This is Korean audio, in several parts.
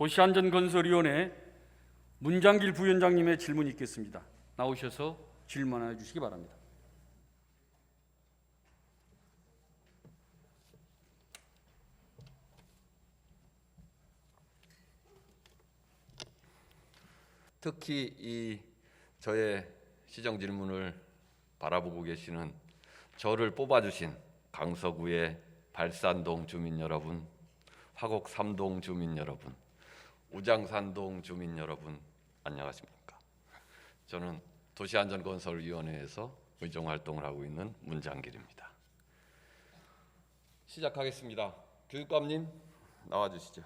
도시안전건설위원회 문장길 부위원장님의 질문이 있겠습니다. 나오셔서 질문해 주시기 바랍니다. 특히 이 저의 시정 질문을 바라보고 계시는 저를 뽑아주신 강서구의 발산동 주민 여러분, 화곡 3동 주민 여러분, 우장산동 주민 여러분, 안녕하십니까? 저는 도시안전건설위원회에서 의정활동을 하고 있는 문장길입니다. 시작하겠습니다. 교육감님 나와주시죠.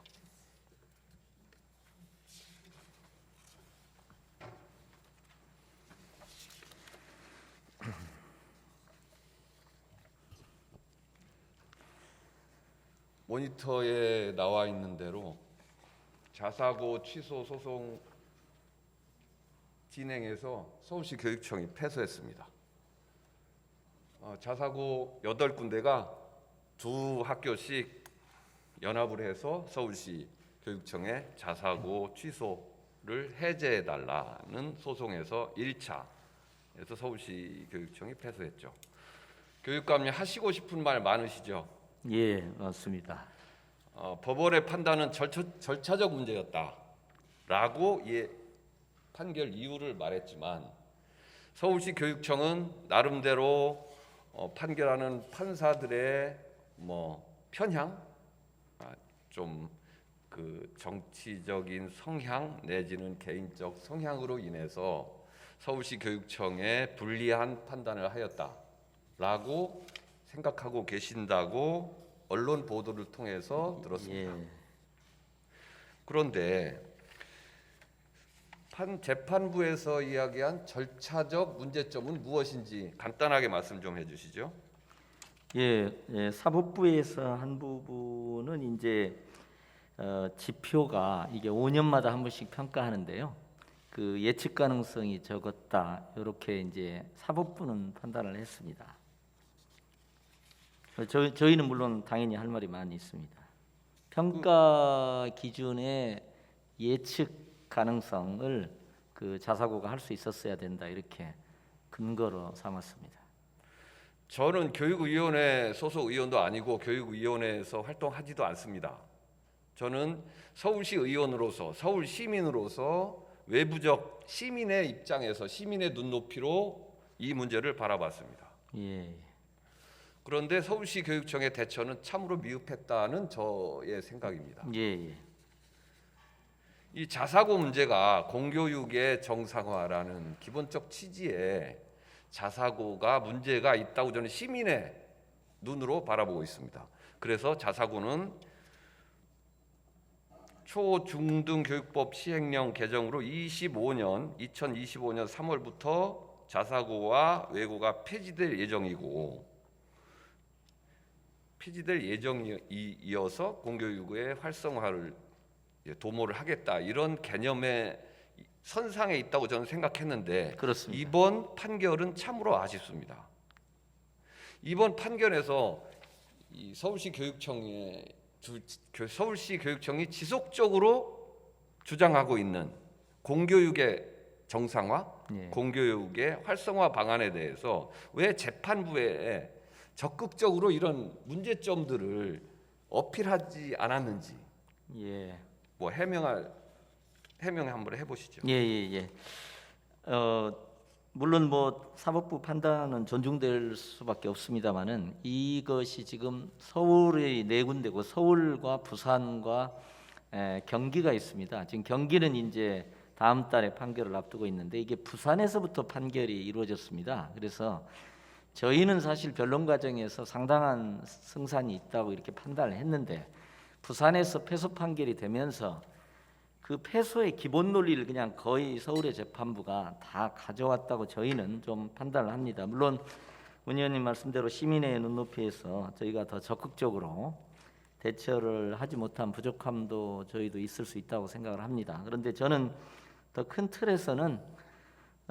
모니터에 나와 있는 대로 자사고 취소 소송 진행해서 서울시 교육청이 패소했습니다. 자사고 8군데가 두 학교씩 연합을 해서 서울시 교육청에 자사고 취소를 해제해달라는 소송에서 1차에서 서울시 교육청이 패소했죠. 교육감님 하시고 싶은 말 많으시죠? 예, 맞습니다. 법원의 판단은 절차적 문제였다라고 판결 이유를 말했지만 서울시 교육청은 나름대로 판결하는 판사들의 편향, 좀 그 정치적인 성향 내지는 개인적 성향으로 인해서 서울시 교육청에 불리한 판단을 하였다라고 생각하고 계신다고 언론 보도를 통해서 들었습니다. 예. 그런데 재판부에서 이야기한 절차적 문제점은 무엇인지 간단하게 말씀 좀 해주시죠. 예, 사법부에서 한 부분은 이제 지표가 이게 5년마다 한 번씩 평가하는데요. 그 예측 가능성이 적었다 이렇게 이제 사법부는 판단을 했습니다. 저희는 물론 당연히 할 말이 많이 있습니다. 평가 기준의 예측 가능성을 그 자사고가 할 수 있었어야 된다 이렇게 근거로 삼았습니다. 저는 교육위원회 소속 의원도 아니고 교육위원회에서 활동하지도 않습니다. 저는 서울시 의원으로서 서울 시민으로서 외부적 시민의 입장에서 시민의 눈높이로 이 문제를 바라봤습니다. 예. 그런데 서울시 교육청의 대처는 참으로 미흡했다는 저의 생각입니다. 예. 이 자사고 문제가 공교육의 정상화라는 기본적 취지에 자사고가 문제가 있다고 저는 시민의 눈으로 바라보고 있습니다. 그래서 자사고는 초중등교육법 시행령 개정으로 2025년 3월부터 자사고와 외고가 폐지될 예정이고 폐지될 예정이어서 공교육의 활성화를 도모를 하겠다 이런 개념의 선상에 있다고 저는 생각했는데 그렇습니다. 이번 판결은 참으로 아쉽습니다. 이번 판결에서 이 서울시 교육청이 지속적으로 주장하고 있는 공교육의 정상화, 예. 공교육의 활성화 방안에 대해서 왜 재판부에 적극적으로 이런 문제점들을 어필하지 않았는지 예. 해명 한번 해보시죠. 예. 물론 사법부 판단은 존중될 수밖에 없습니다만은 이것이 지금 서울의 네 군데고 서울과 부산과 경기가 있습니다. 지금 경기는 이제 다음 달에 판결을 앞두고 있는데 이게 부산에서부터 판결이 이루어졌습니다. 그래서 저희는 사실 변론 과정에서 상당한 승산이 있다고 이렇게 판단을 했는데 부산에서 패소 판결이 되면서 그 패소의 기본 논리를 그냥 거의 서울의 재판부가 다 가져왔다고 저희는 좀 판단을 합니다. 물론 문 의원님 말씀대로 시민의 눈높이에서 저희가 더 적극적으로 대처를 하지 못한 부족함도 저희도 있을 수 있다고 생각을 합니다. 그런데 저는 더 큰 틀에서는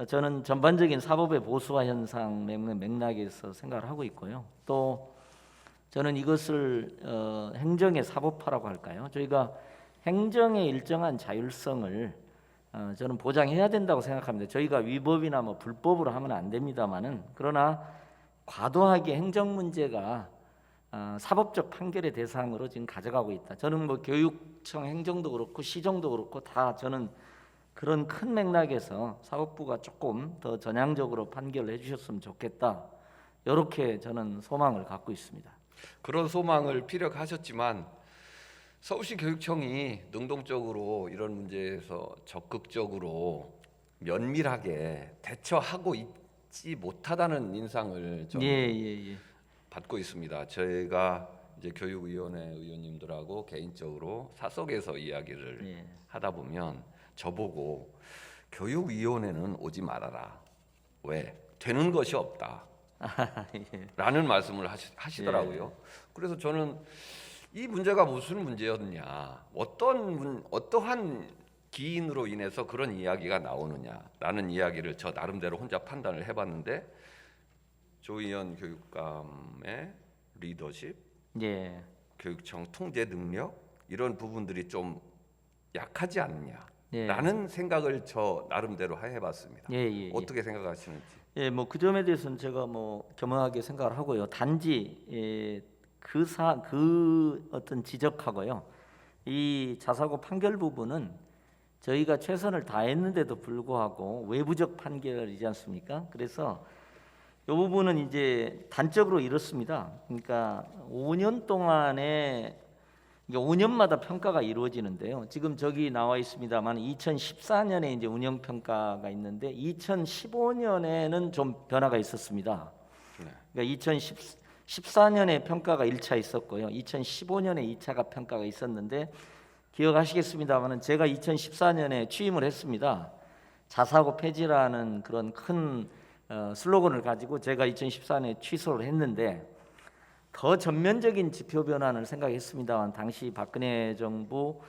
저는 전반적인 사법의 보수화 현상 맥락에서 생각을 하고 있고요. 또 저는 이것을 행정의 사법화라고 할까요? 저희가 행정의 일정한 자율성을 저는 보장해야 된다고 생각합니다. 저희가 위법이나 뭐 불법으로 하면 안 됩니다만은, 그러나 과도하게 행정 문제가 사법적 판결의 대상으로 지금 가져가고 있다. 저는 뭐 교육청 행정도 그렇고 시정도 그렇고 다 저는 그런 큰 맥락에서 사법부가 조금 더 전향적으로 판결을 해주셨으면 좋겠다. 이렇게 저는 소망을 갖고 있습니다. 그런 소망을 피력하셨지만 서울시 교육청이 능동적으로 이런 문제에서 적극적으로 면밀하게 대처하고 있지 못하다는 인상을 저는 예. 받고 있습니다. 저희가 이제 교육위원회 의원님들하고 개인적으로 사석에서 이야기를 예. 하다 보면 저보고 교육위원회는 오지 말아라. 왜? 되는 것이 없다. 예. 라는 말씀을 하시더라고요. 그래서 저는 이 문제가 무슨 문제였냐, 어떠한 기인으로 인해서 그런 이야기가 나오느냐라는 이야기를 저 나름대로 혼자 판단을 해봤는데, 조희연 교육감의 리더십, 예. 교육청 통제 능력, 이런 부분들이 좀 약하지 예. 않느냐라는 생각을 저 나름대로 해봤습니다. 예. 어떻게 생각하시는지? 예, 뭐 그 점에 대해서는 제가 뭐 겸허하게 생각을 하고요. 단지 그 어떤 지적하고요. 이 자사고 판결 부분은 저희가 최선을 다했는데도 불구하고 외부적 판결이지 않습니까? 그래서 이 부분은 이제 단적으로 이렇습니다. 그러니까 5년 동안에 5년마다 평가가 이루어지는데요. 지금 저기 나와 있습니다만 2014년에 이제 운영 평가가 있는데 2015년에는 좀 변화가 있었습니다. 그러니까 2014년에 평가가 1차 있었고요. 2015년에 2차가 평가가 있었는데 기억하시겠습니다만은 제가 2014년에 취임을 했습니다. 자사고 폐지라는 그런 큰 슬로건을 가지고 제가 2014년에 취소를 했는데 더 전면적인 지표 변화를 생각했습니다만 당시 박근혜 정부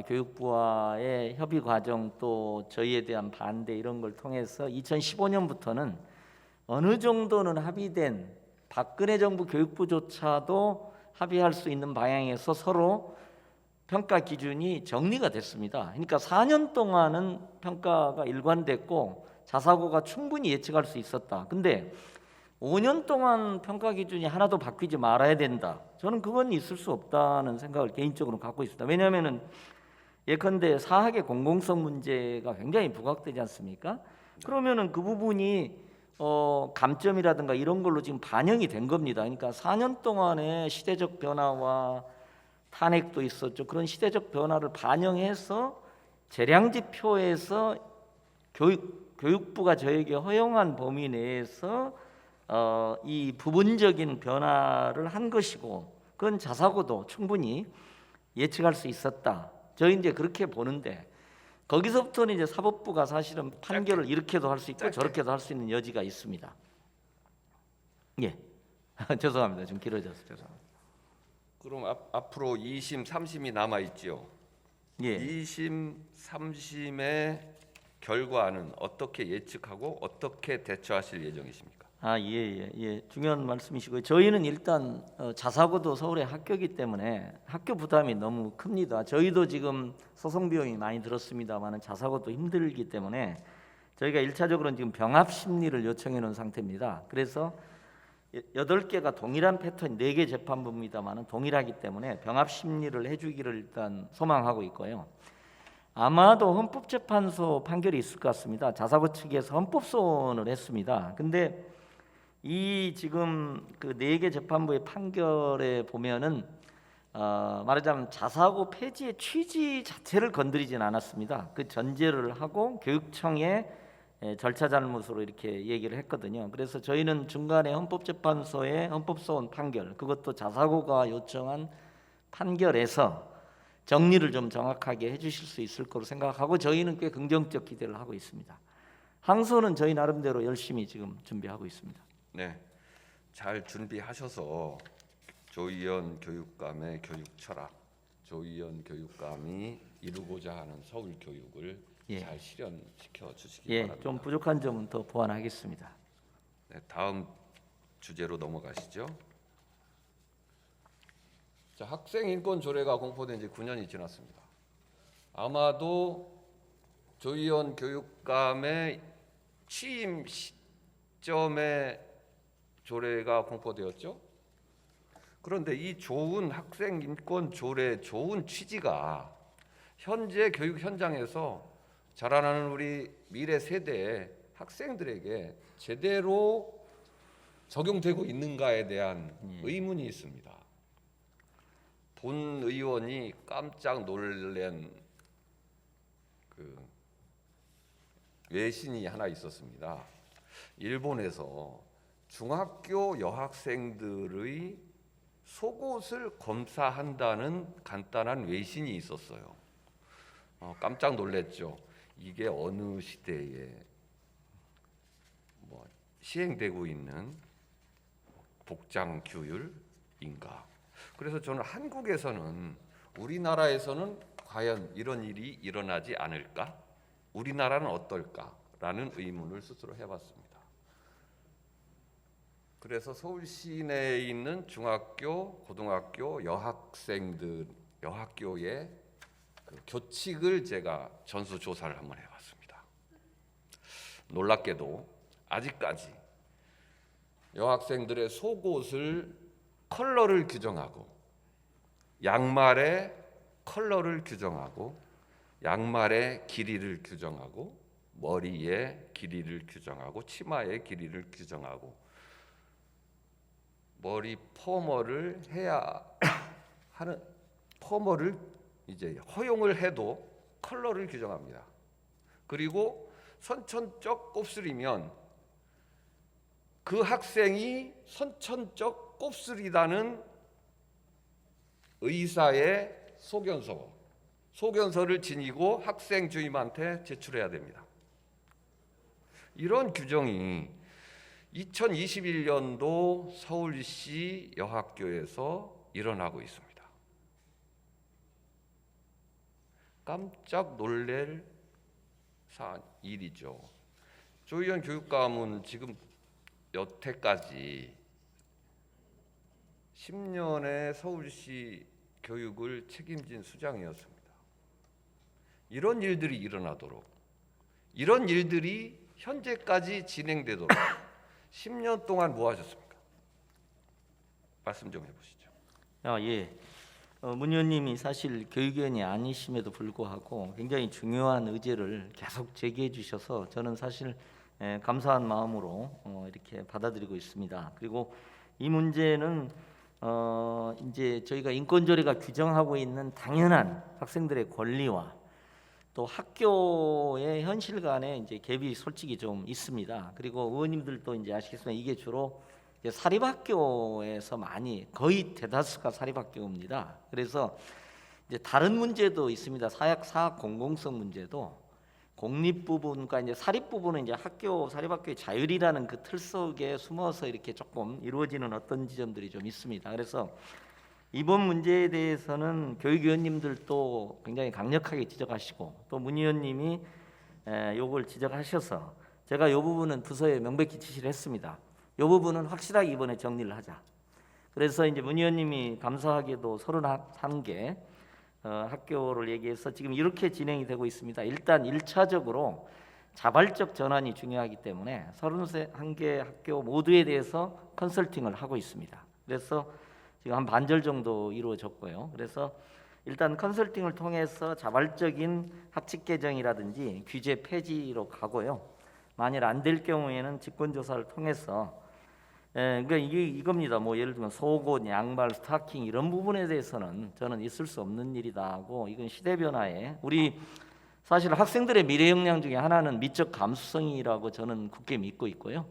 교육부와의 협의 과정 또 저희에 대한 반대 이런 걸 통해서 2015년부터는 어느 정도는 합의된 박근혜 정부 교육부조차도 합의할 수 있는 방향에서 서로 평가 기준이 정리가 됐습니다. 그러니까 4년 동안은 평가가 일관됐고 자사고가 충분히 예측할 수 있었다. 근데 5년 동안 평가 기준이 하나도 바뀌지 말아야 된다. 저는 그건 있을 수 없다는 생각을 개인적으로 갖고 있습니다. 왜냐하면은 예컨대 사학의 공공성 문제가 굉장히 부각되지 않습니까? 그러면은 그 부분이 감점이라든가 이런 걸로 지금 반영이 된 겁니다. 그러니까 4년 동안의 시대적 변화와 탄핵도 있었죠. 그런 시대적 변화를 반영해서 재량지표에서 교육부가 저에게 허용한 범위 내에서 이 부분적인 변화를 한 것이고 그건 자사고도 충분히 예측할 수 있었다. 저희 이제 그렇게 보는데 거기서부터는 이제 사법부가 사실은 판결을 이렇게도 할 수 있고 저렇게도 할 수 있는 여지가 있습니다. 예, 죄송합니다. 좀 길어져서 죄송합니다. 그럼 앞으로 2심, 3심이 남아 있죠. 예. 2심, 3심의 결과는 어떻게 예측하고 어떻게 대처하실 예정이십니까? 예. 중요한 말씀이시고요. 저희는 일단 자사고도 서울의 학교이기 때문에 학교 부담이 너무 큽니다. 저희도 지금 소송 비용이 많이 들었습니다만 자사고도 힘들기 때문에 저희가 1차적으로는 지금 병합 심리를 요청해 놓은 상태입니다. 그래서 8개가 동일한 패턴 4개 재판부입니다만 동일하기 때문에 병합 심리를 해주기를 일단 소망하고 있고요. 아마도 헌법재판소 판결이 있을 것 같습니다. 자사고 측에서 헌법소원을 했습니다. 근데 이 지금 그 4개 재판부의 판결에 보면은 말하자면 자사고 폐지의 취지 자체를 건드리진 않았습니다. 그 전제를 하고 교육청의 절차 잘못으로 이렇게 얘기를 했거든요. 그래서 저희는 중간에 헌법재판소의 헌법소원 판결, 그것도 자사고가 요청한 판결에서 정리를 좀 정확하게 해주실 수 있을 거로 생각하고 저희는 꽤 긍정적 기대를 하고 있습니다. 항소는 저희 나름대로 열심히 지금 준비하고 있습니다. 네, 잘 준비하셔서 조희연 교육감의 교육 철학, 조희연 교육감이 이루고자 하는 서울 교육을 잘 실현시켜 주시기 바랍니다. 좀 부족한 점은 더 보완하겠습니다. 네, 다음 주제로 넘어가시죠. 자, 학생 인권 조례가 공포된 지 9년이 지났습니다. 아마도 조희연 교육감의 취임 시점에 조례가 공포되었죠. 그런데 이 좋은 학생 인권 조례 좋은 취지가 현재 교육 현장에서 자라나는 우리 미래 세대의 학생들에게 제대로 적용되고 있는가에 대한 의문이 있습니다. 본 의원이 깜짝 놀란 그 외신이 하나 있었습니다. 일본에서 중학교 여학생들의 속옷을 검사한다는 간단한 외신이 있었어요. 깜짝 놀랐죠. 이게 어느 시대에 시행되고 있는 복장 규율인가? 그래서 저는 한국에서는 우리나라에서는 과연 이런 일이 일어나지 않을까? 우리나라는 어떨까?라는 의문을 스스로 해봤습니다. 그래서 서울 시내에 있는 중학교, 고등학교 여학생들 여학교의 그 교칙을 제가 전수조사를 한번 해봤습니다. 놀랍게도 아직까지 여학생들의 속옷을 컬러를 규정하고 양말의 컬러를 규정하고 양말의 길이를 규정하고 머리의 길이를 규정하고 치마의 길이를 규정하고 머리 퍼머를 해야 하는 퍼머를 이제 허용을 해도 컬러를 규정합니다. 그리고 선천적 곱슬이면 그 학생이 선천적 곱슬이라는 의사의 소견서를 지니고 학생 주임한테 제출해야 됩니다. 이런 규정이 2021년도 서울시 여학교에서 일어나고 있습니다. 깜짝 놀랄 일이죠. 조희연 교육감은 지금 여태까지 10년의 서울시 교육을 책임진 수장이었습니다. 이런 일들이 일어나도록, 이런 일들이 현재까지 진행되도록 10년 동안 뭐 하셨습니까? 말씀 좀 해보시죠. 예. 문 의원님이 사실 교육위원이 아니심에도 불구하고 굉장히 중요한 의제를 계속 제기해 주셔서 저는 사실 감사한 마음으로 이렇게 받아들이고 있습니다. 그리고 이 문제는 이제 저희가 인권조례가 규정하고 있는 당연한 학생들의 권리와 또 학교의 현실 간에 이제 갭이 솔직히 좀 있습니다. 그리고 의원님들도 이제 아시겠지만 이게 주로 이제 사립학교에서 많이 거의 대다수가 사립학교입니다. 그래서 이제 다른 문제도 있습니다. 사학 공공성 문제도 공립 부분과 이제 사립 부분은 이제 사립학교의 자율이라는 그 틀 속에 숨어서 이렇게 조금 이루어지는 어떤 지점들이 좀 있습니다. 그래서 이번 문제에 대해서는 교육위원님들도 굉장히 강력하게 지적하시고 또 문 의원님이 요걸 지적하셔서 제가 요 부분은 부서에 명백히 지시를 했습니다. 요 부분은 확실하게 이번에 정리를 하자. 그래서 이제 문 의원님이 감사하게도 31개 학교를 얘기해서 지금 이렇게 진행이 되고 있습니다. 일단 1차적으로 자발적 전환이 중요하기 때문에 31개 학교 모두에 대해서 컨설팅을 하고 있습니다. 그래서 지금 한 반절 정도 이루어졌고요. 그래서 일단 컨설팅을 통해서 자발적인 학칙 개정이라든지 규제 폐지로 가고요. 만일 안 될 경우에는 직권조사를 통해서 그러니까 이겁니다. 뭐 예를 들면 속옷, 양말, 스타킹 이런 부분에 대해서는 저는 있을 수 없는 일이다 하고 이건 시대 변화에 우리 사실 학생들의 미래 역량 중에 하나는 미적 감수성이라고 저는 굳게 믿고 있고요.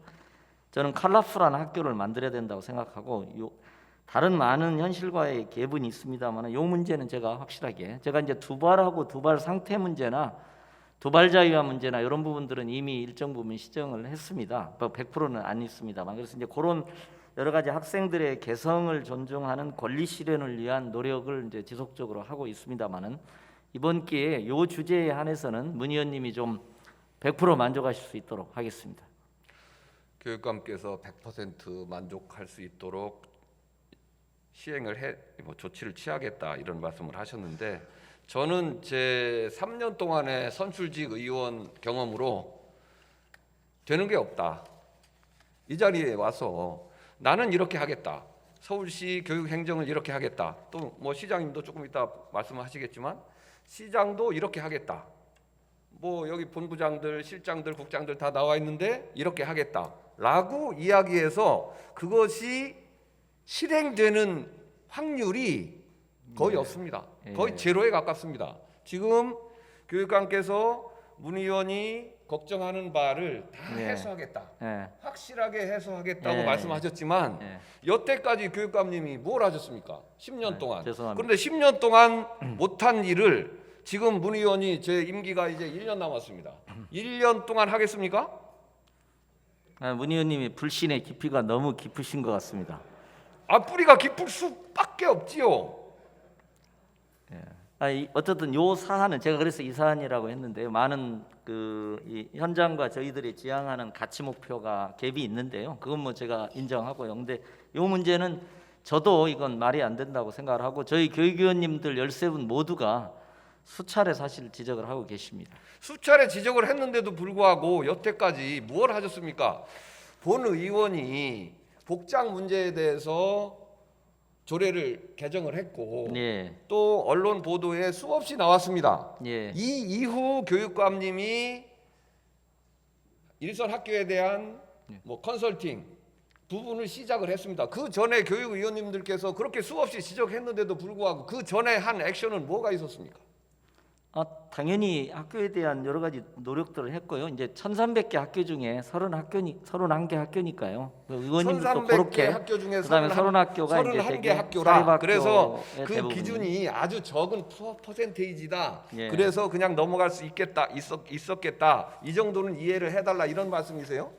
저는 컬러풀한 학교를 만들어야 된다고 생각하고 다른 많은 현실과의 갭은 있습니다만 이 문제는 제가 확실하게 제가 이제 두발하고 두발 상태 문제나 두발 자유화 문제나 이런 부분들은 이미 일정 부분 시정을 했습니다. 100%는 안 있습니다만 그래서 이제 그런 여러 가지 학생들의 개성을 존중하는 권리 실현을 위한 노력을 이제 지속적으로 하고 있습니다만은 이번 기회에 이 주제에 한해서는 문 의원님이 좀 100% 만족하실 수 있도록 하겠습니다. 교육감께서 100% 만족할 수 있도록 시행을 조치를 취하겠다 이런 말씀을 하셨는데 저는 제 3년 동안의 선출직 의원 경험으로 되는 게 없다. 이 자리에 와서 나는 이렇게 하겠다. 서울시 교육행정을 이렇게 하겠다. 또 뭐 시장님도 조금 이따 말씀하시겠지만 시장도 이렇게 하겠다. 뭐 여기 본부장들, 실장들, 국장들 다 나와 있는데 이렇게 하겠다라고 이야기해서 그것이 실행되는 확률이 거의 없습니다. 거의 제로에 가깝습니다. 지금 교육감께서 문 의원이 걱정하는 바를 다 해소하겠다. 확실하게 해소하겠다고 말씀하셨지만 여태까지 교육감님이 뭘 하셨습니까? 10년 동안. 죄송합니다. 그런데 10년 동안 못한 일을 지금 문 의원이 제 임기가 이제 1년 남았습니다. 1년 동안 하겠습니까? 문 의원님이 불신의 깊이가 너무 깊으신 것 같습니다. 뿌리가 깊을 수밖에 없지요. 어쨌든 요 사안은 제가 그래서 이 사안이라고 했는데요. 많은 이 현장과 저희들이 지향하는 가치 목표가 갭이 있는데요. 그건 뭐 제가 인정하고요. 근데 요 문제는 저도 이건 말이 안 된다고 생각을 하고 저희 교육위원님들 13분 모두가 수차례 사실 지적을 하고 계십니다. 수차례 지적을 했는데도 불구하고 여태까지 무엇을 하셨습니까? 본 의원이 복장 문제에 대해서 조례를 개정을 했고 또 언론 보도에 수없이 나왔습니다. 이 이후 교육감님이 일선 학교에 대한 뭐 컨설팅 부분을 시작을 했습니다. 그 전에 교육위원님들께서 그렇게 수없이 지적했는데도 불구하고 그 전에 한 액션은 뭐가 있었습니까? 당연히 학교에 대한 여러 가지 노력들을 했고요. 이제 1,300개 학교 중에 31개 학교니까요. 의원님들도 1,300개 그렇게 학교 중에 그다음에 30학교가 이제 31개 되게 학교라. 그래서 그 대부분이. 기준이 아주 적은 퍼센테이지다. 그래서 그냥 넘어갈 수 있었겠다. 이 정도는 이해를 해달라 이런 말씀이세요?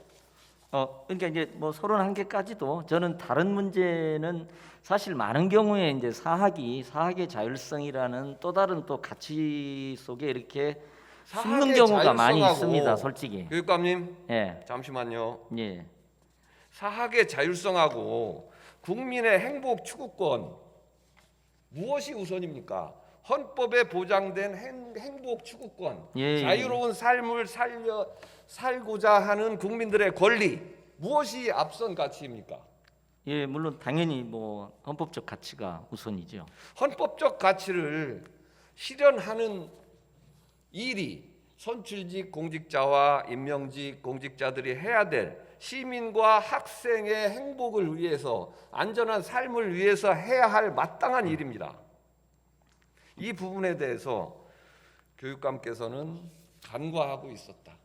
그러니까 이제 뭐 31개까지도 저는 다른 문제는 사실 많은 경우에 이제 사학의 자율성이라는 또 다른 또 가치 속에 이렇게 숨는 경우가 많이 있습니다. 솔직히. 교육감님, 잠시만요. 사학의 자율성하고 국민의 행복 추구권 무엇이 우선입니까? 헌법에 보장된 행복 추구권, 자유로운 삶을 살고자 하는 국민들의 권리 무엇이 앞선 가치입니까? 물론 당연히 뭐 헌법적 가치가 우선이죠. 헌법적 가치를 실현하는 일이 선출직 공직자와 임명직 공직자들이 해야 될 시민과 학생의 행복을 위해서 안전한 삶을 위해서 해야 할 마땅한 일입니다. 이 부분에 대해서 교육감께서는 간과하고 있었다.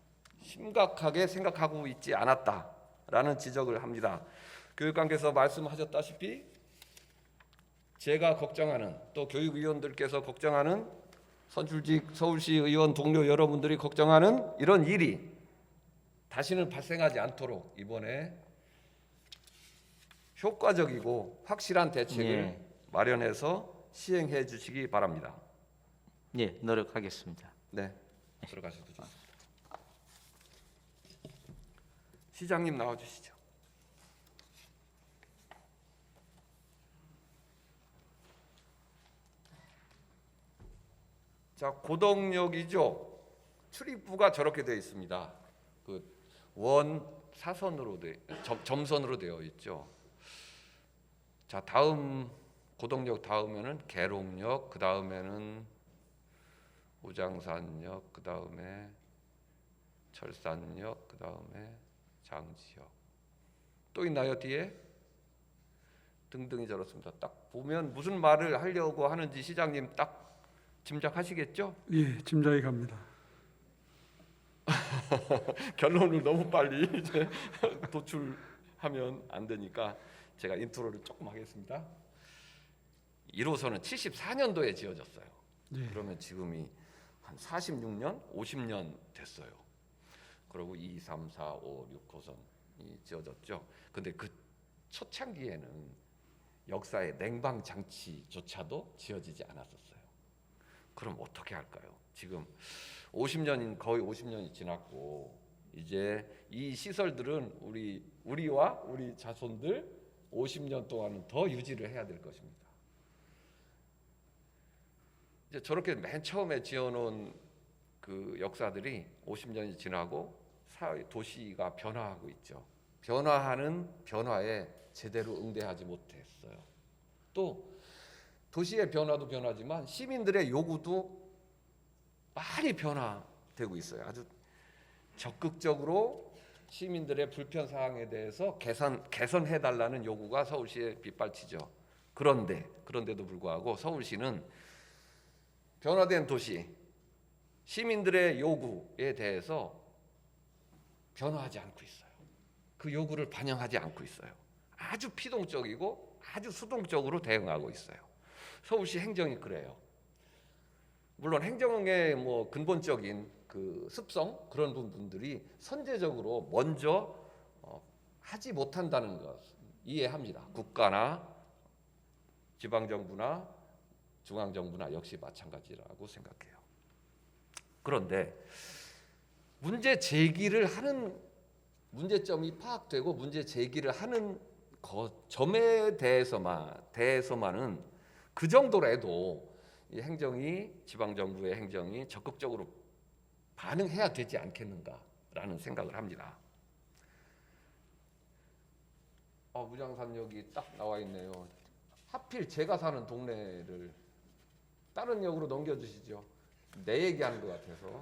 심각하게 생각하고 있지 않았다라는 지적을 합니다. 교육감께서 말씀하셨다시피 제가 걱정하는 또 교육위원들께서 걱정하는 선출직 서울시 의원 동료 여러분들이 걱정하는 이런 일이 다시는 발생하지 않도록 이번에 효과적이고 확실한 대책을 마련해서 시행해 주시기 바랍니다. 노력하겠습니다. 들어가셔도 좋습니다. 시장님 나와주시죠. 자, 고덕역이죠. 출입구가 저렇게 되어 있습니다. 그 점선으로 되어 있죠. 자, 다음 고덕역 다음에는 계룡역, 그 다음에는 오장산역, 그 다음에 철산역, 그 다음에 장지역. 또 있나요 뒤에? 등등이 저렇습니다. 딱 보면 무슨 말을 하려고 하는지 시장님 딱 짐작하시겠죠? 짐작이 갑니다. 결론을 너무 빨리 이제 도출하면 안 되니까 제가 인트로를 조금 하겠습니다. 1호선은 74년도에 지어졌어요. 그러면 지금이 한 46년, 50년 됐어요. 그리고 2, 3, 4, 5, 6호선이 지어졌죠. 근데 그 초창기에는 역사의 냉방 장치조차도 지어지지 않았었어요. 그럼 어떻게 할까요? 지금 50년인 거의 50년이 지났고 이제 이 시설들은 우리와 우리 자손들 50년 동안은 더 유지를 해야 될 것입니다. 이제 저렇게 맨 처음에 지어놓은 그 역사들이 50년이 지나고 도시가 변화하고 있죠. 변화하는 변화에 제대로 응대하지 못했어요. 또 도시의 변화도 변하지만 시민들의 요구도 많이 변화되고 있어요. 아주 적극적으로 시민들의 불편 사항에 대해서 개선해달라는 요구가 서울시에 빗발치죠. 그런데도 불구하고 서울시는 변화된 도시, 시민들의 요구에 대해서 변화하지 않고 있어요. 그 요구를 반영하지 않고 있어요. 아주 피동적이고 아주 수동적으로 대응하고 있어요. 서울시 행정이 그래요. 물론 행정의 뭐 근본적인 그 습성 그런 부분들이 선제적으로 먼저 하지 못한다는 것 이해합니다. 국가나 지방정부나 중앙정부나 역시 마찬가지라고 생각해요. 그런데 문제 제기를 하는 문제점이 파악되고 문제 제기를 하는 점에 대해서만은 그 정도라도 이 행정이 지방정부의 행정이 적극적으로 반응해야 되지 않겠는가라는 생각을 합니다. 무장산역이 딱 나와 있네요. 하필 제가 사는 동네를 다른 역으로 넘겨주시죠. 내 얘기하는 것 같아서.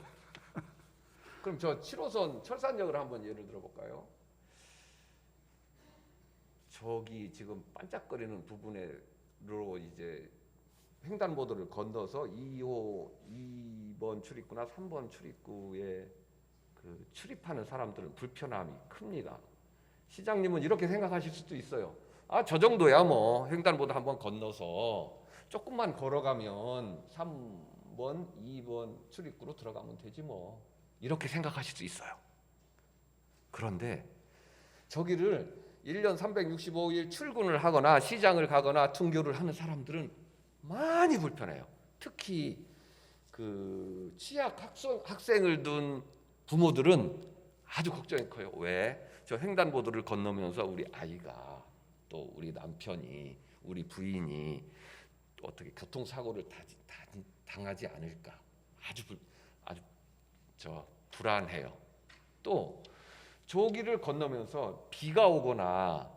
그럼 저 7호선 철산역을 한번 예를 들어볼까요? 저기 지금 반짝거리는 부분으로 이제 횡단보도를 건너서 2번 출입구나 3번 출입구에 그 출입하는 사람들은 불편함이 큽니다. 시장님은 이렇게 생각하실 수도 있어요. 저 정도야 뭐 횡단보도 한번 건너서 조금만 걸어가면 3번, 2번 출입구로 들어가면 되지 뭐. 이렇게 생각하실 수 있어요. 그런데 저기를 1년 365일 출근을 하거나 시장을 가거나 등교를 하는 사람들은 많이 불편해요. 특히 그 취약 학생을 둔 부모들은 아주 걱정이 커요. 왜? 저 횡단보도를 건너면서 우리 아이가 또 우리 남편이 우리 부인이 또 어떻게 교통사고를 당하지 않을까 아주 불안해요. 또 저기를 건너면서 비가 오거나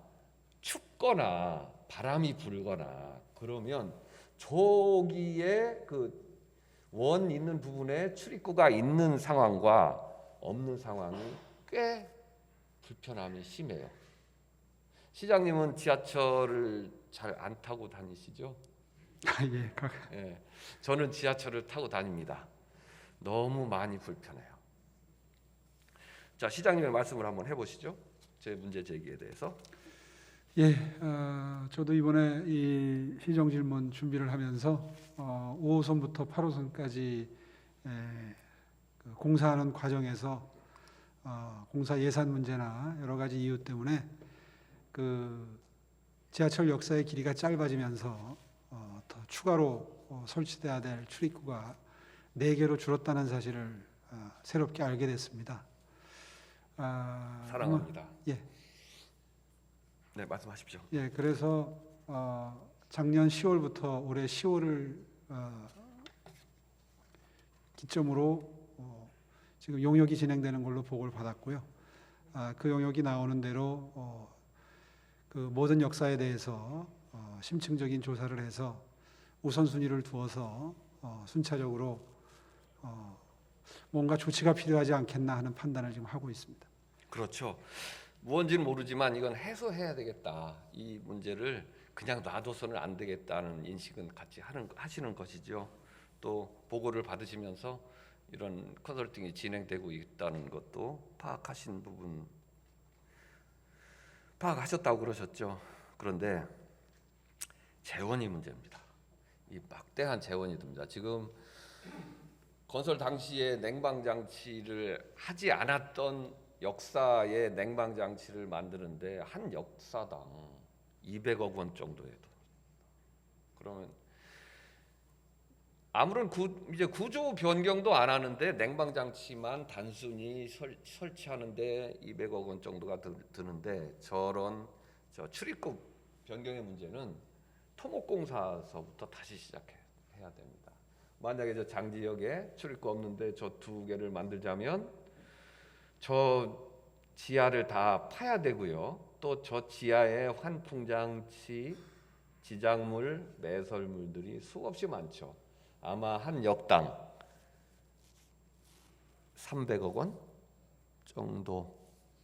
춥거나 바람이 불거나 그러면 저기에 그 원 있는 부분에 출입구가 있는 상황과 없는 상황이 꽤 불편함이 심해요. 시장님은 지하철을 잘 안 타고 다니시죠? 예, 예, 저는 지하철을 타고 다닙니다. 너무 많이 불편해요. 자, 시장님의 말씀을 한번 해보시죠. 제 문제 제기에 대해서. 예, 저도 이번에 이 시정 질문 준비를 하면서 5호선부터 8호선까지 그 공사하는 과정에서 공사 예산 문제나 여러 가지 이유 때문에 그 지하철 역사의 길이가 짧아지면서 더 추가로 설치돼야 될 출입구가 4개로 줄었다는 사실을 새롭게 알게 됐습니다. 사랑합니다. 예. 네, 말씀하십시오. 예, 그래서 작년 10월부터 올해 10월을 기점으로 지금 용역이 진행되는 걸로 보고를 받았고요. 그 용역이 나오는 대로 그 모든 역사에 대해서 심층적인 조사를 해서 우선순위를 두어서 순차적으로 뭔가 조치가 필요하지 않겠나 하는 판단을 지금 하고 있습니다. 그렇죠. 무언지는 모르지만 이건 해소해야 되겠다. 이 문제를 그냥 놔둬서는 안 되겠다는 인식은 같이 하시는 것이죠. 또 보고를 받으시면서 이런 컨설팅이 진행되고 있다는 것도 파악하셨다고 그러셨죠. 그런데 재원이 문제입니다. 이 막대한 재원이 듭니다. 지금 건설 당시에 냉방장치를 하지 않았던 역사의 냉방장치를 만드는데 한 역사당 200억 원 정도에 돈. 그러면 아무런 이제 구조 변경도 안 하는데 냉방장치만 단순히 설치하는데 200억 원 정도가 드는데 저런 출입구 변경의 문제는 토목공사서부터 다시 시작해야 됩니다. 만약에 저 장지역에 출입구 없는데 저 2개를 만들자면 저 지하를 다 파야 되고요. 또 저 지하에 환풍장치, 지작물, 매설물들이 수없이 많죠. 아마 한 역당 300억 원 정도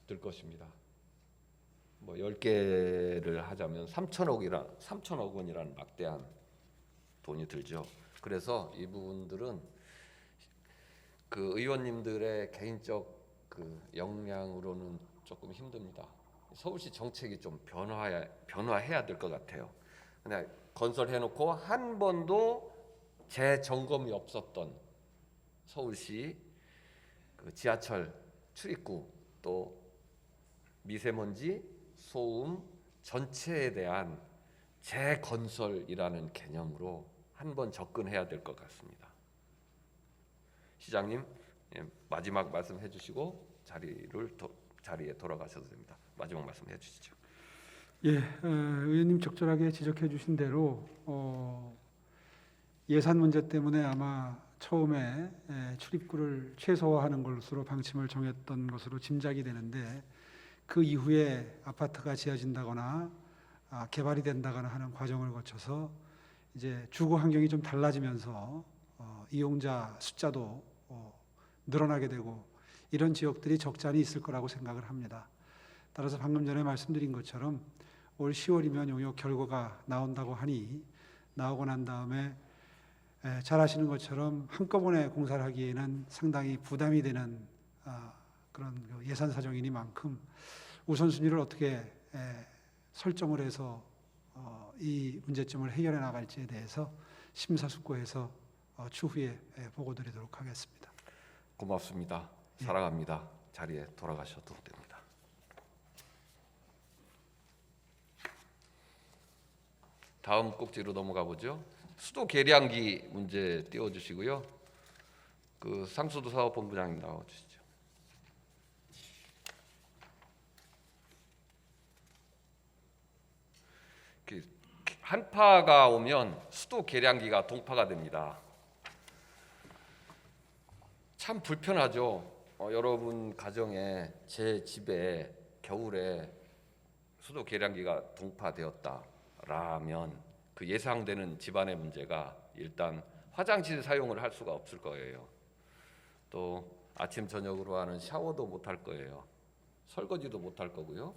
들 것입니다. 뭐 10개를 하자면 3천억 원이라는 막대한 돈이 들죠. 그래서 이 부분들은 그 의원님들의 개인적 그 역량으로는 조금 힘듭니다. 서울시 정책이 좀 변화해야 될 것 같아요. 그냥 건설해놓고 한 번도 재점검이 없었던 서울시 그 지하철 출입구 또 미세먼지, 소음 전체에 대한 재건설이라는 개념으로 한번 접근해야 될 것 같습니다. 시장님, 마지막 말씀해 주시고 자리에 돌아가셔도 됩니다. 마지막 말씀해 주시죠. 예, 의원님 적절하게 지적해 주신 대로 예산 문제 때문에 아마 처음에 출입구를 최소화하는 것으로 방침을 정했던 것으로 짐작이 되는데 그 이후에 아파트가 지어진다거나 개발이 된다거나 하는 과정을 거쳐서 이제 주거 환경이 좀 달라지면서 이용자 숫자도 늘어나게 되고 이런 지역들이 적잖이 있을 거라고 생각을 합니다. 따라서 방금 전에 말씀드린 것처럼 올 10월이면 용역 결과가 나온다고 하니 나오고 난 다음에 잘 아시는 것처럼 한꺼번에 공사를 하기에는 상당히 부담이 되는 그런 예산 사정이니만큼 우선순위를 어떻게 설정을 해서 이 문제점을 해결해 나갈지에 대해서 심사숙고해서 추후에 보고드리도록 하겠습니다. 고맙습니다. 사랑합니다. 자리에 돌아가셔도 됩니다. 다음 꼭지로 넘어가 보죠. 수도 계량기 문제 띄워주시고요. 그 상수도 사업본부장님 나와주시죠. 한파가 오면 수도 계량기가 동파가 됩니다. 참 불편하죠. 여러분 가정에 제 집에 겨울에 수도 계량기가 동파되었다라면 그 예상되는 집안의 문제가 일단 화장실 사용을 할 수가 없을 거예요. 또 아침 저녁으로 하는 샤워도 못 할 거예요. 설거지도 못 할 거고요.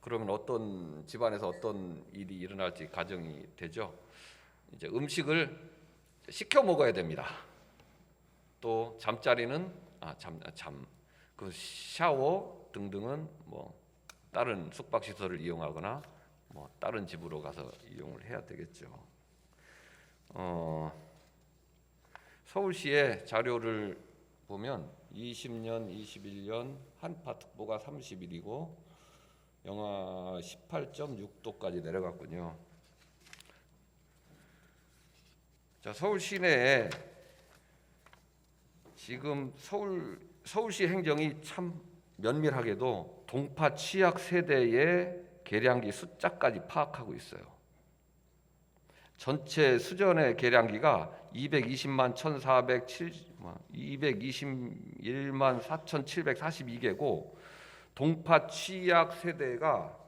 그러면 어떤 집안에서 어떤 일이 일어날지 가정이 되죠. 이제 음식을 시켜 먹어야 됩니다. 또 잠자리는 그 샤워 등등은 뭐 다른 숙박 시설을 이용하거나 뭐 다른 집으로 가서 이용을 해야 되겠죠. 서울시의 자료를 보면 20년, 21년 한파특보가 30일이고 영하 18.6도까지 내려갔군요. 자, 서울 시내에 지금 서울시 행정이 참 면밀하게도 동파 취약 세대의 계량기 숫자까지 파악하고 있어요. 전체 수전의 계량기가 221만 4,742개고 동파 취약 세대가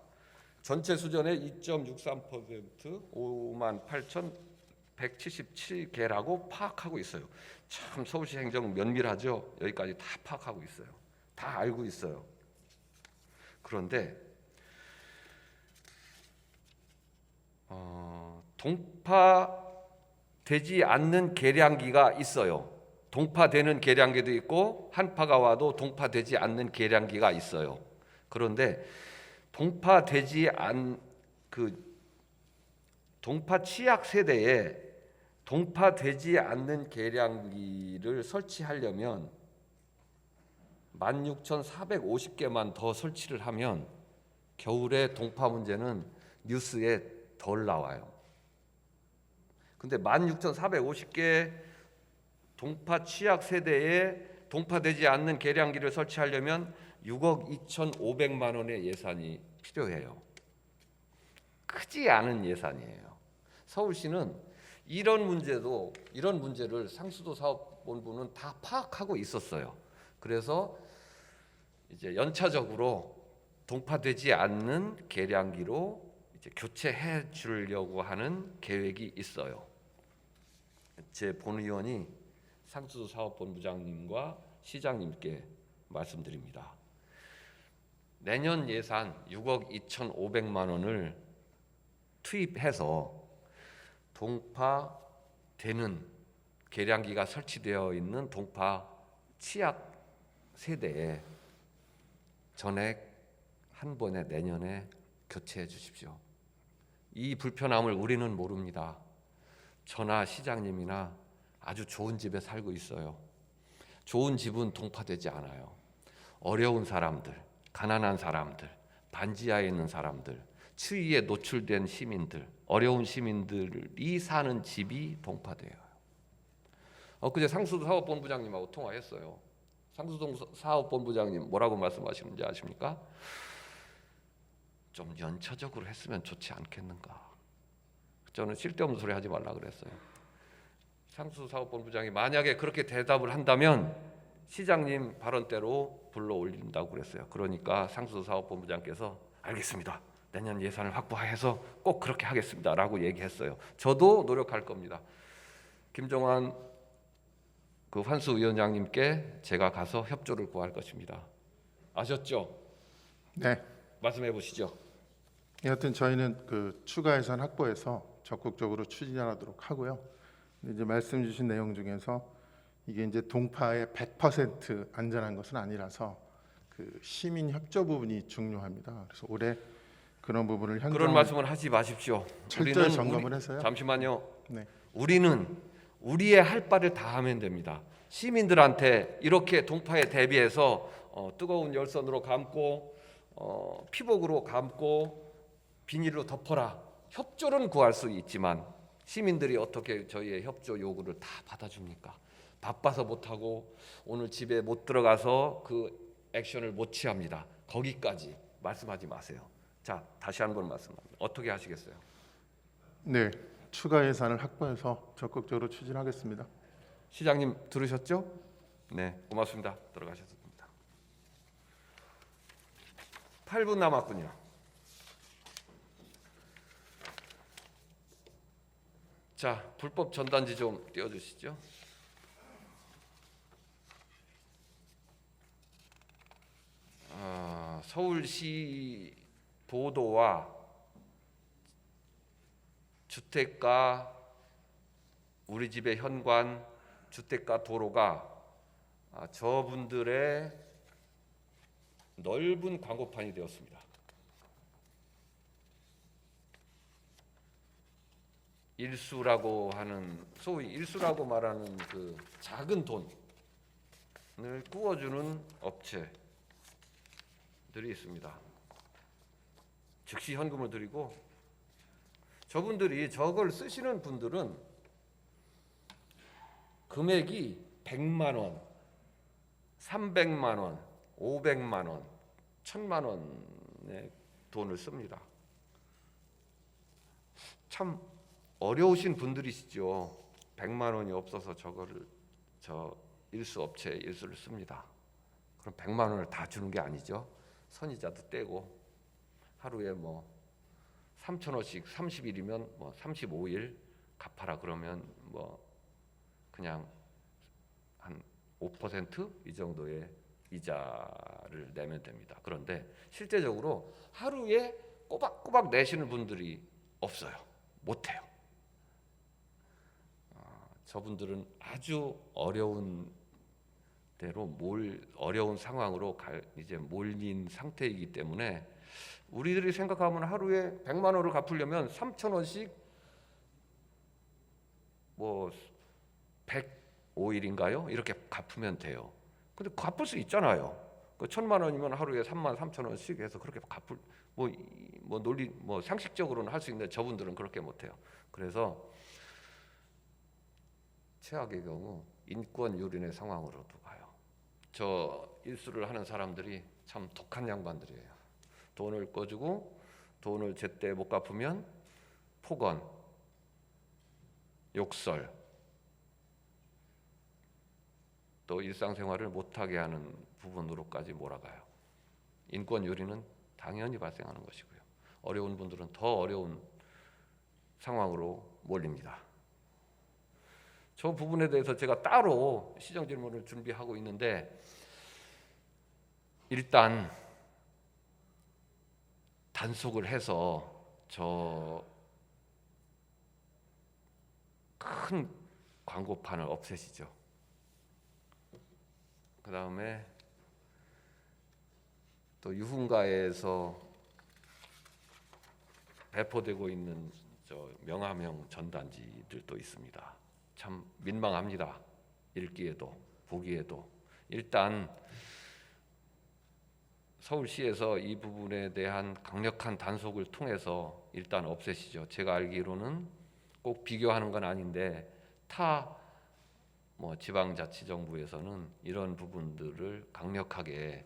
전체 수전의 2.63% 5만 8,177개라고 파악하고 있어요. 참 서울시 행정 면밀하죠. 여기까지 다 파악하고 있어요. 다 알고 있어요. 그런데 동파되지 않는 계량기가 있어요. 동파되는 계량기도 있고 한파가 와도 동파되지 않는 계량기가 있어요. 그런데 동파되지 동파 취약 세대에 동파되지 않는 계량기를 설치하려면 16,450개만 더 설치를 하면 겨울에 동파 문제는 뉴스에 덜 나와요. 근데 16,450개 동파 취약 세대에 동파되지 않는 계량기를 설치하려면 6억 2,500만 원의 예산이 필요해요. 크지 않은 예산이에요. 서울시는 이런 문제를 상수도 사업본부는 다 파악하고 있었어요. 그래서 이제 연차적으로 동파되지 않는 계량기로 이제 교체해 주려고 하는 계획이 있어요. 제 본의원이 상수도 사업본부장님과 시장님께 말씀드립니다. 내년 예산 6억 2,500만 원을 투입해서 동파되는 계량기가 설치되어 있는 동파 치약 세대에 전액 한 번에 내년에 교체해 주십시오. 이 불편함을 우리는 모릅니다. 저나 시장님이나 아주 좋은 집에 살고 있어요. 좋은 집은 동파되지 않아요. 어려운 사람들, 가난한 사람들, 반지하에 있는 사람들, 추위에 노출된 시민들, 어려운 시민들이 사는 집이 동파돼요. 엊그제 상수도 사업본부장님하고 통화했어요. 상수도 사업본부장님 뭐라고 말씀하시는지 아십니까? 좀 연차적으로 했으면 좋지 않겠는가. 저는 쓸데없는 소리 하지 말라 그랬어요. 상수도 사업본부장이 만약에 그렇게 대답을 한다면 시장님 발언대로 불러 올린다고 그랬어요. 그러니까 상수도 사업본부장께서 알겠습니다. 내년 예산을 확보해서 꼭 그렇게 하겠습니다라고 얘기했어요. 저도 노력할 겁니다. 김종환 그 환수위원장님께 제가 가서 협조를 구할 것입니다. 아셨죠? 네. 말씀해 보시죠. 여하튼 저희는 그 추가 예산 확보해서 적극적으로 추진하도록 하고요. 근데 이제 말씀 주신 내용 중에서 이게 이제 동파의 100% 안전한 것은 아니라서 그 시민 협조 부분이 중요합니다. 그래서 올해 그런 부분을 현장 그런 말씀을 하지 마십시오. 철저히 점검을 해서요. 잠시만요. 네. 우리는 우리의 할 바를 다 하면 됩니다. 시민들한테 이렇게 동파에 대비해서 뜨거운 열선으로 감고 피복으로 감고 비닐로 덮어라. 협조는 구할 수 있지만 시민들이 어떻게 저희의 협조 요구를 다 받아줍니까? 바빠서 못하고 오늘 집에 못 들어가서 그 액션을 못 취합니다. 거기까지 말씀하지 마세요. 자, 다시 한번 말씀합니다. 어떻게 하시겠어요? 네. 추가 예산을 확보해서 적극적으로 추진하겠습니다. 시장님 들으셨죠? 네, 고맙습니다. 들어가셔도 됩니다. 8분 남았군요. 자, 불법 전단지 좀 띄워주시죠. 서울시 도도와 주택가 우리 집의 현관 주택가 도로가 저분들의 넓은 광고판이 되었습니다. 일수라고 하는 소위 일수라고 말하는 그 작은 돈을 구워주는 업체들이 있습니다. 즉시 현금을 드리고 저분들이 저걸 쓰시는 분들은 금액이 100만 원, 300만 원, 500만 원, 1000만 원의 돈을 씁니다. 참 어려우신 분들이시죠. 100만 원이 없어서 저거를 저 일수 업체에 일수를 씁니다. 그럼 100만 원을 다 주는 게 아니죠. 선이자도 떼고 하루에 뭐 3,000원씩 30일이면 뭐 35일 갚아라 그러면 뭐 그냥 한 5% 정도의 이자를 내면 됩니다. 그런데 실제적으로 하루에 꼬박꼬박 내시는 분들이 없어요. 못해요. 저분들은 아주 어려운 대로 어려운 상황으로 이제 몰린 상태이기 때문에 우리들이 생각하면 하루에 100만 원을 갚으려면 3,000원씩 뭐 105일인가요? 이렇게 갚으면 돼요. 근데 갚을 수 있잖아요. 그 1,000만 원이면 하루에 33,000원씩 해서 그렇게 갚을 뭐 상식적으로는 할 수 있는데 저분들은 그렇게 못 해요. 그래서 최악의 경우 인권 유린의 상황으로도 가요. 저 일수를 하는 사람들이 참 독한 양반들이에요. 돈을 꺼주고 돈을 제때 못 갚으면 폭언, 욕설, 또 일상생활을 못하게 하는 부분으로까지 몰아가요. 인권 유린은 당연히 발생하는 것이고요. 어려운 분들은 더 어려운 상황으로 몰립니다. 저 부분에 대해서 제가 따로 시정 질문을 준비하고 있는데, 일단 단속을 해서 저 큰 광고판을 없애시죠. 그 다음에 또 유흥가에서 배포되고 있는 저 명함형 전단지들도 있습니다. 참 민망합니다. 읽기에도 보기에도. 일단 서울시에서 이 부분에 대한 강력한 단속을 통해서 일단 없애시죠. 제가 알기로는 꼭 비교하는 건 아닌데 타 지방자치정부에서는 이런 부분들을 강력하게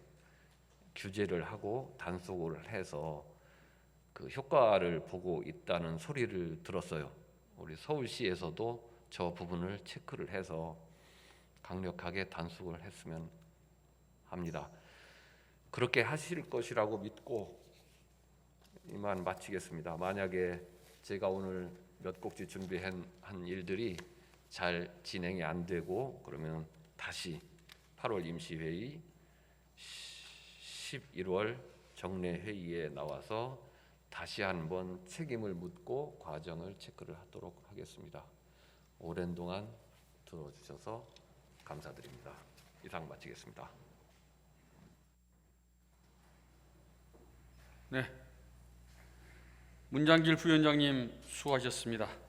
규제를 하고 단속을 해서 그 효과를 보고 있다는 소리를 들었어요. 우리 서울시에서도 저 부분을 체크를 해서 강력하게 단속을 했으면 합니다. 그렇게 하실 것이라고 믿고 이만 마치겠습니다. 만약에 제가 오늘 몇 곡지 준비한 일들이 잘 진행이 안 되고 그러면 다시 8월 임시회의, 11월 정례회의에 나와서 다시 한번 책임을 묻고 과정을 체크를 하도록 하겠습니다. 오랜 동안 들어주셔서 감사드립니다. 이상 마치겠습니다. 네, 문장길 부위원장님 수고하셨습니다.